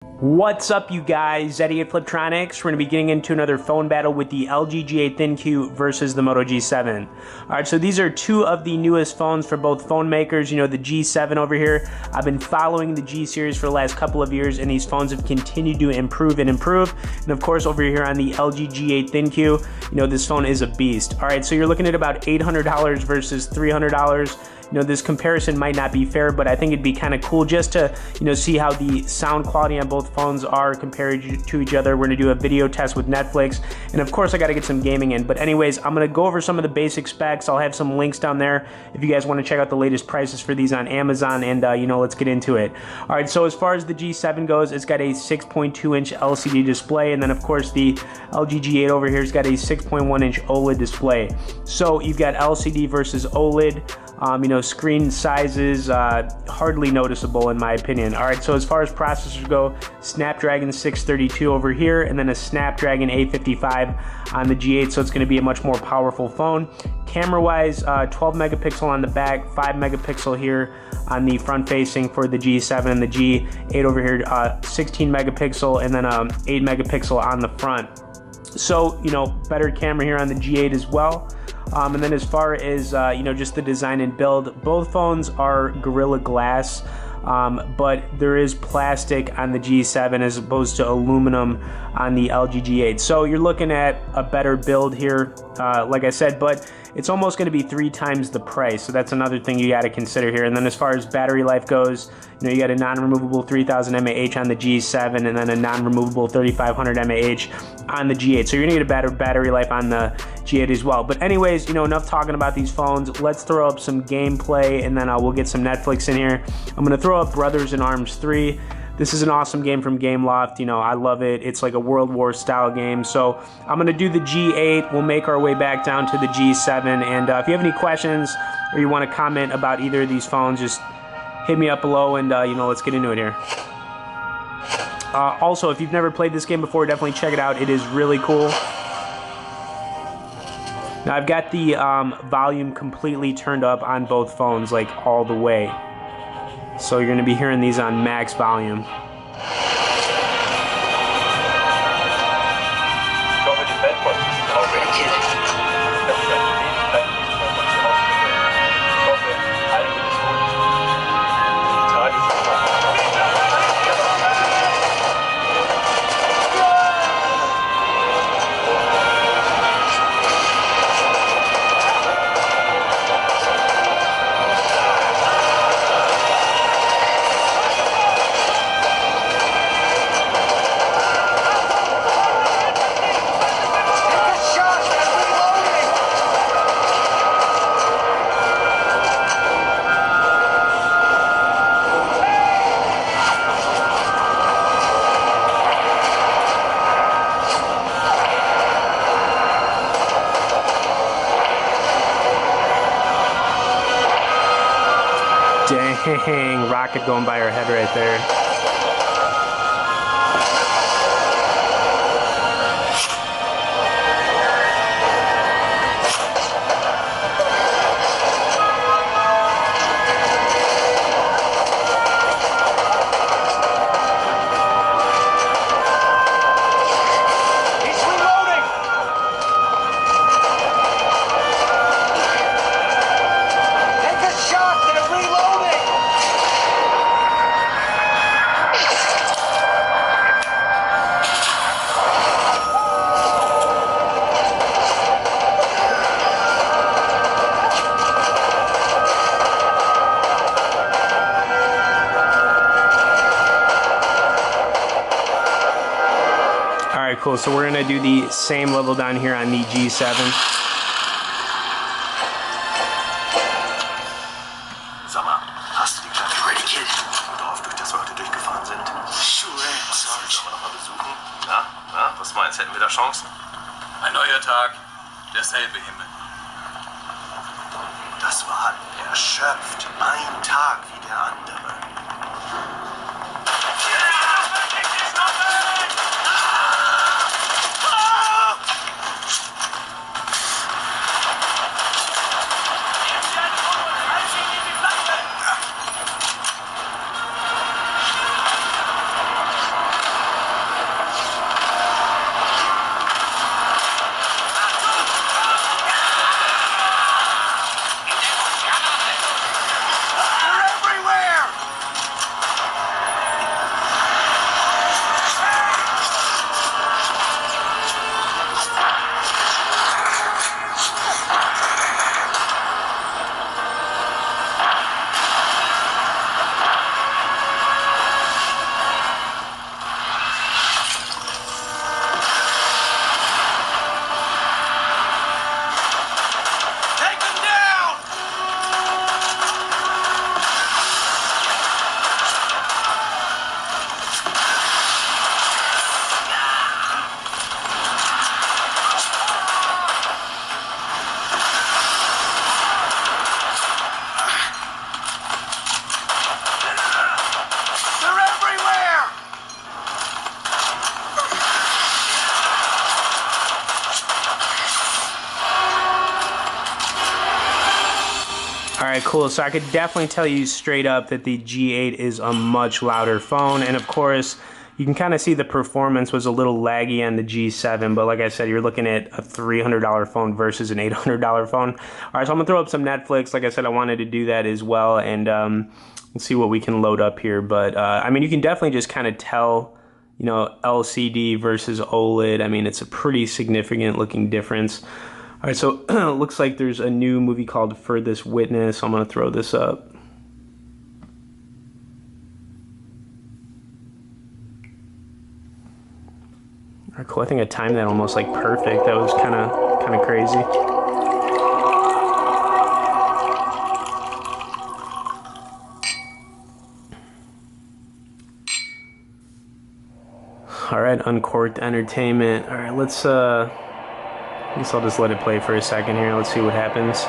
What's up, you guys? Eddie at Fliptroniks. We're going to be getting into another phone battle with the LG G8 ThinQ versus the Moto G7. Alright, so these are two of the newest phones for both phone makers. You know, the G7 over here. I've been following the G series for the last couple of years, and these phones have continued to improve and improve. And of course, over here on the LG G8 ThinQ, you know, this phone is a beast. Alright, so you're looking at about $800 versus $300. You know, this comparison might not be fair, but I think it'd be kind of cool just to, you know, see how the sound quality on both phones are compared to each other. We're gonna do a video test with Netflix, and of course I gotta get some gaming in. But anyways, I'm gonna go over some of the basic specs. I'll have some links down there if you guys want to check out the latest prices for these on Amazon, and you know, let's get into it. All right, so as far as the G7 goes, it's got a 6.2-inch LCD display, and then of course the LG G8 over here has got a 6.1-inch OLED display. So you've got LCD versus OLED. You know, screen sizes hardly noticeable in my opinion. All right, so as far as processors go, Snapdragon 632 over here, and then a Snapdragon 855 on the G8, so it's going to be a much more powerful phone. Camera-wise, 12 megapixel on the back, 5 megapixel here on the front facing for the G7, and the G8 over here, 16 megapixel, and then 8 megapixel on the front. So, you know, better camera here on the G8 as well. And then as far as, you know, just the design and build, both phones are Gorilla Glass, but there is plastic on the G7 as opposed to aluminum on the LG G8. So you're looking at a better build here, like I said, but it's almost going to be 3 times the price. So that's another thing you got to consider here. And then as far as battery life goes, you know, you got a non-removable 3000 mAh on the G7, and then a non-removable 3500 mAh on the G8. So you're going to get a better battery life on the G8 as well. But anyways, you know, enough talking about these phones. Let's throw up some gameplay, and then we'll get some Netflix in here. I'm going to throw up Brothers in Arms 3. This is an awesome game from Gameloft. You know, I love it. It's like a World War style game. So I'm going to do the G8. We'll make our way back down to the G7. And if you have any questions or you want to comment about either of these phones, just hit me up below, and you know, let's get into it here. Also, if you've never played this game before, definitely check it out. It is really cool. Now, I've got the volume completely turned up on both phones, like all the way. So you're going to be hearing these on max volume. Dang, rocket going by her head right there. Alright, cool. So we're going to do the same level down here on the G7. Sag mal, hast du die Klappe ready, Kid? Worauf durch das heute durchgefahren sind? Sure, Sarge. Sollen wir noch mal besuchen? Na, was meinst du, hätten wir da Chancen? Ein neuer Tag, derselbe Himmel. Das war erschöpft. Ein Tag wie der andere. right, cool. So I could definitely tell you straight up that the G8 is a much louder phone. And of course, you can kind of see the performance was a little laggy on the G7. But like I said, you're looking at a $300 phone versus an $800 phone. All right, so I'm going to throw up some Netflix. Like I said, I wanted to do that as well. And let's see what we can load up here. But, I mean, you can definitely just kind of tell, you know, LCD versus OLED. I mean, it's a pretty significant looking difference. All right, so it looks like there's a new movie called Furthest Witness. I'm going to throw this up. All right, cool. I think I timed that almost like perfect. That was kind of crazy. All right, Uncorked Entertainment. All right, let's I guess I'll just let it play for a second here. Let's see what happens.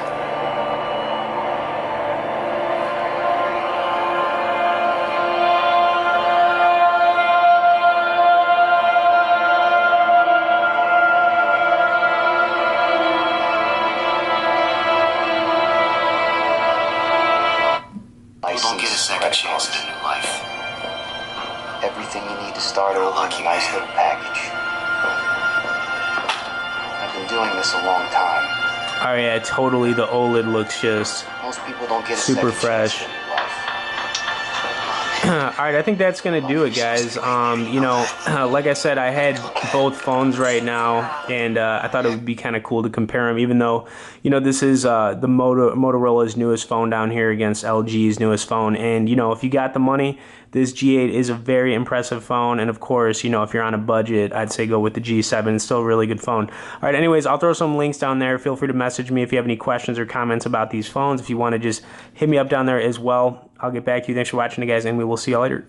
You don't get a second chance at a new life. Everything you need to start over in a nice little package. I've been doing this a long time. Oh yeah, totally. The OLED looks just Most people don't get a super second fresh. chance in their life. All right, I think that's gonna do it, guys. You know, like I said, I had both phones right now, and I thought it would be kind of cool to compare them. Even though, you know, this is the Motorola's newest phone down here against LG's newest phone, and you know, if you got the money, this G8 is a very impressive phone. And of course, you know, if you're on a budget, I'd say go with the G7. It's still a really good phone. All right, anyways, I'll throw some links down there. Feel free to message me if you have any questions or comments about these phones. If you want to just hit me up down there as well. I'll get back to you. Thanks for watching, guys, and we will see you later.